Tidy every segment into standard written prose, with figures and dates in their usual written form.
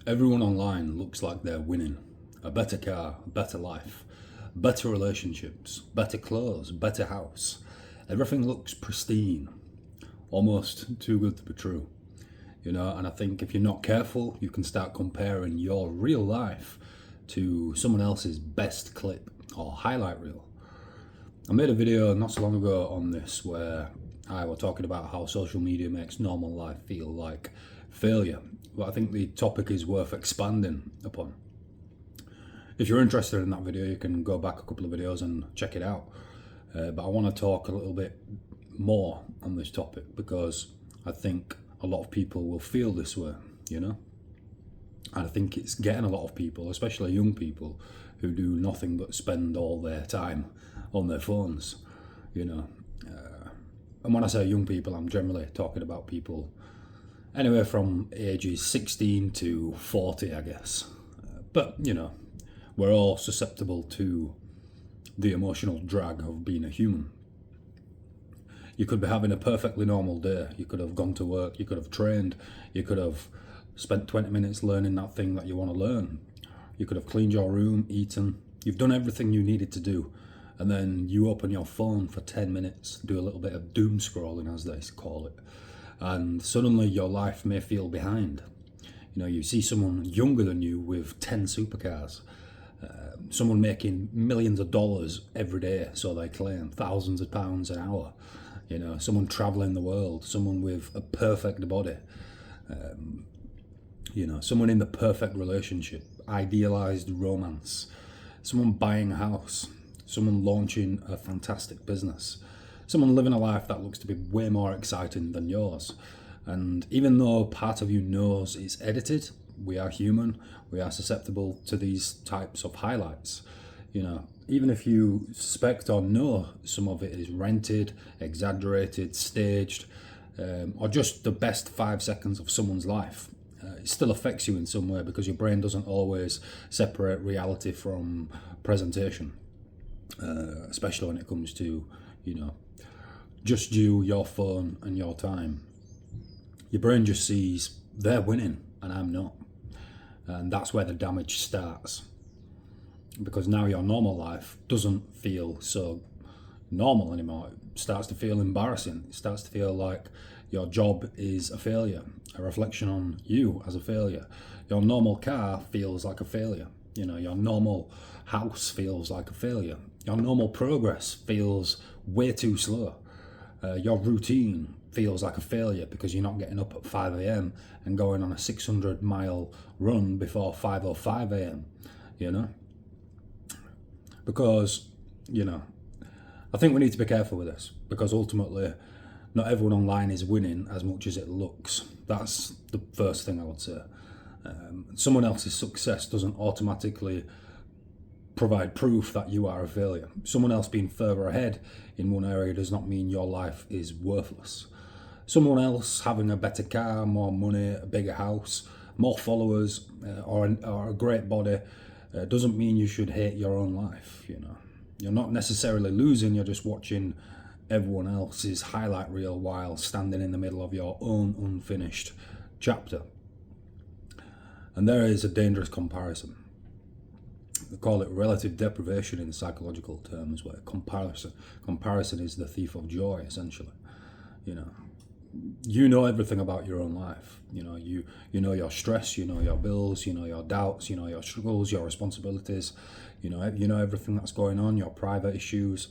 Everyone online looks like they're winning. A better car, a better life, better relationships, better clothes, better house. Everything looks pristine, almost too good to be true. And I think if you're not careful, you can start comparing your real life to someone else's best clip or highlight reel. I made a video not so long ago on this where I was talking about how social media makes normal life feel like failure. But I think the topic is worth expanding upon. If you're interested in that video, you can go back a couple of videos and check it out. But I want to talk a little bit more on this topic because I think a lot of people will feel this way, And I think it's getting a lot of people, especially young people, who do nothing but spend all their time on their phones, And when I say young people, I'm generally talking about people anywhere from ages 16 to 40, I guess. But, we're all susceptible to the emotional drag of being a human. You could be having a perfectly normal day. You could have gone to work, you could have trained, you could have spent 20 minutes learning that thing that you want to learn. You could have cleaned your room, eaten. You've done everything you needed to do. And then you open your phone for 10 minutes, do a little bit of doom scrolling, as they call it. And suddenly your life may feel behind. You see someone younger than you with 10 supercars. Someone making millions of dollars every day, so they claim, thousands of pounds an hour. Someone traveling the world, someone with a perfect body, someone in the perfect relationship, idealized romance, someone buying a house, someone launching a fantastic business, someone living a life that looks to be way more exciting than yours. And even though part of you knows it's edited, we are human, we are susceptible to these types of highlights. Even if you suspect or know some of it is rented, exaggerated, staged, or just the best 5 seconds of someone's life, it still affects you in some way because your brain doesn't always separate reality from presentation, especially when it comes to, just you, your phone, and your time. Your brain just sees they're winning and I'm not. And that's where the damage starts. Because now your normal life doesn't feel so normal anymore. It starts to feel embarrassing. It starts to feel like your job is a failure, a reflection on you as a failure. Your normal car feels like a failure. Your normal house feels like a failure. Your normal progress feels way too slow. Your routine feels like a failure because you're not getting up at 5 a.m. and going on a 600-mile run before 5:05 a.m., Because, I think we need to be careful with this because ultimately not everyone online is winning as much as it looks. That's the first thing I would say. Someone else's success doesn't automatically provide proof that you are a failure. Someone else being further ahead in one area does not mean your life is worthless. Someone else having a better car, more money, a bigger house, more followers, or a great body doesn't mean you should hate your own life. You're not necessarily losing, you're just watching everyone else's highlight reel while standing in the middle of your own unfinished chapter. And there is a dangerous comparison. They call it relative deprivation in psychological terms, where comparison is the thief of joy, essentially. You know everything about your own life. You know your stress, you know your bills, you know your doubts, you know your struggles, your responsibilities. You know everything that's going on, your private issues.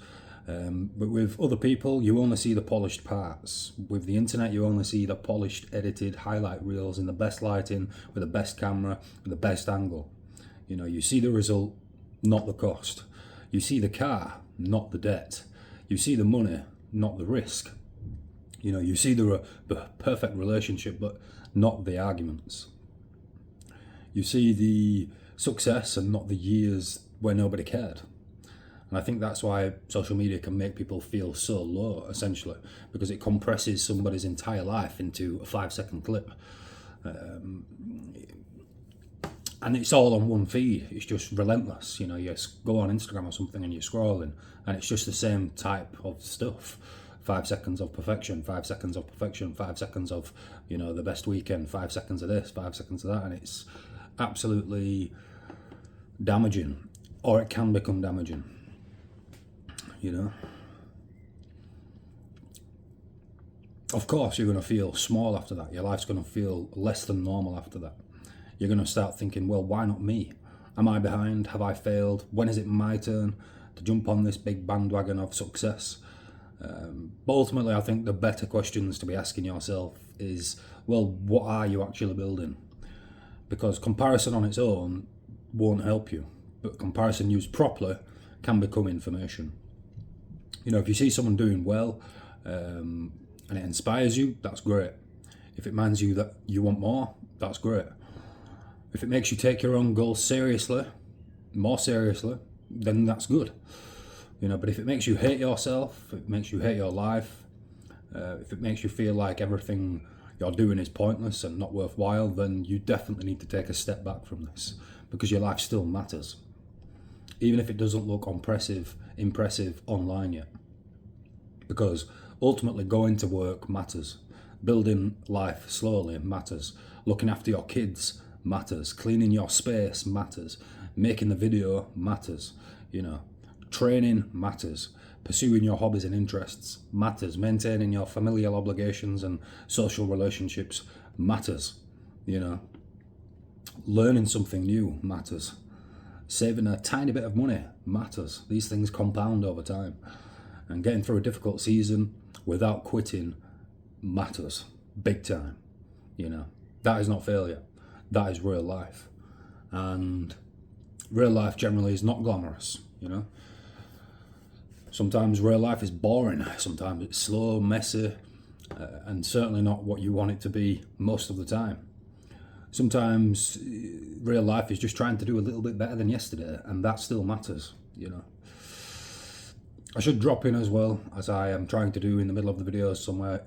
But with other people, you only see the polished parts. With the internet, you only see the polished, edited highlight reels in the best lighting, with the best camera, with the best angle. You see the result, not the cost. You see the car, not the debt. You see the money, not the risk. You see the perfect relationship, but not the arguments. You see the success and not the years where nobody cared. And I think that's why social media can make people feel so low, essentially, because it compresses somebody's entire life into a 5-second clip. And it's all on one feed. It's just relentless. You go on Instagram or something and you're scrolling, and it's just the same type of stuff. 5 seconds of perfection, 5 seconds of perfection, 5 seconds of, the best weekend, 5 seconds of this, 5 seconds of that. And it's absolutely damaging, or it can become damaging, you know. Of course, you're going to feel small after that. Your life's going to feel less than normal after that. You're going to start thinking, well, why not me? Am I behind? Have I failed? When is it my turn to jump on this big bandwagon of success? But ultimately, I think the better questions to be asking yourself is, well, what are you actually building? Because comparison on its own won't help you, but comparison used properly can become information. You know, if you see someone doing well and it inspires you, that's great. If it reminds you that you want more, that's great. If it makes you take your own goals seriously, more seriously, then that's good. You know, but if it makes you hate yourself, if it makes you hate your life, if it makes you feel like everything you're doing is pointless and not worthwhile, then you definitely need to take a step back from this, because your life still matters. Even if it doesn't look impressive online yet. Because ultimately going to work matters. Building life slowly matters. Looking after your kids matters. Cleaning your space matters. Making the video matters. You know, training matters. Pursuing your hobbies and interests matters. Maintaining your familial obligations and social relationships matters. You know, learning something new matters. Saving a tiny bit of money matters. These things compound over time. And getting through a difficult season without quitting matters. Big time. You know, that is not failure. That is real life. And real life generally is not glamorous, you know. Sometimes real life is boring. Sometimes it's slow, messy, and certainly not what you want it to be most of the time. Sometimes real life is just trying to do a little bit better than yesterday, and that still matters, you know. I should drop in as well, as I am trying to do in the middle of the videos, somewhere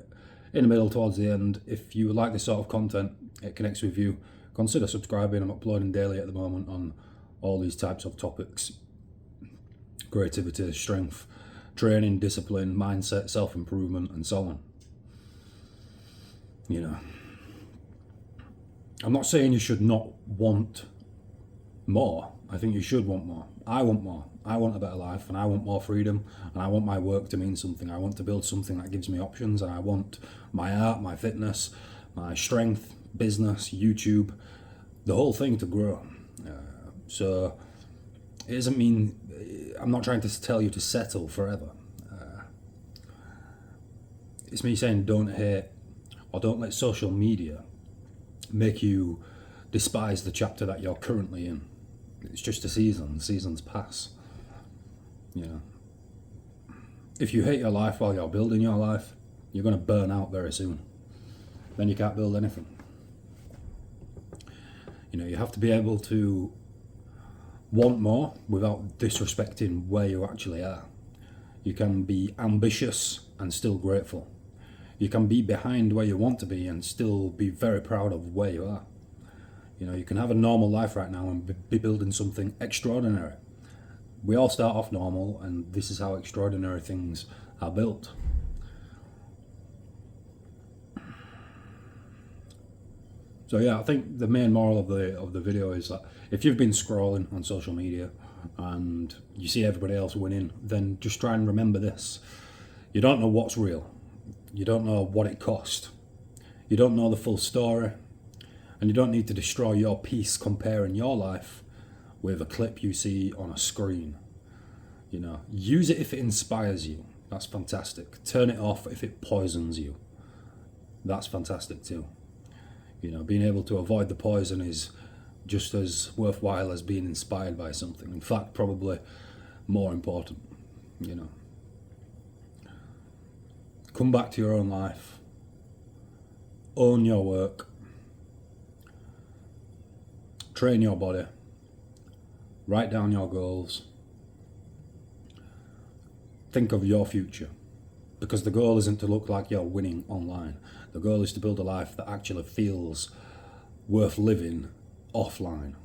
in the middle towards the end. If you like this sort of content, it connects with you, consider subscribing. I'm uploading daily at the moment on all these types of topics: creativity, strength, training, discipline, mindset, self-improvement, and so on. You know, I'm not saying you should not want more. I think you should want more. I want more. I want a better life, and I want more freedom, and I want my work to mean something. I want to build something that gives me options, and I want my art, my fitness, my strength, business, YouTube, the whole thing to grow. So it doesn't mean, I'm not trying to tell you to settle forever. It's me saying don't hate, or don't let social media make you despise the chapter that you're currently in. It's just a season. The seasons pass. You know, if you hate your life while you're building your life, you're going to burn out very soon. Then you can't build anything. You know, you have to be able to want more without disrespecting where you actually are. You can be ambitious and still grateful. You can be behind where you want to be and still be very proud of where you are. You know, you can have a normal life right now and be building something extraordinary. We all start off normal, and this is how extraordinary things are built. So yeah, I think the main moral of the video is that if you've been scrolling on social media and you see everybody else winning, then just try and remember this. You don't know what's real. You don't know what it cost. You don't know the full story. And you don't need to destroy your peace comparing your life with a clip you see on a screen. You know, use it if it inspires you. That's fantastic. Turn it off if it poisons you. That's fantastic too. You know, being able to avoid the poison is just as worthwhile as being inspired by something. In fact, probably more important, you know. Come back to your own life. Own your work. Train your body. Write down your goals. Think of your future. Because the goal isn't to look like you're winning online. The goal is to build a life that actually feels worth living offline.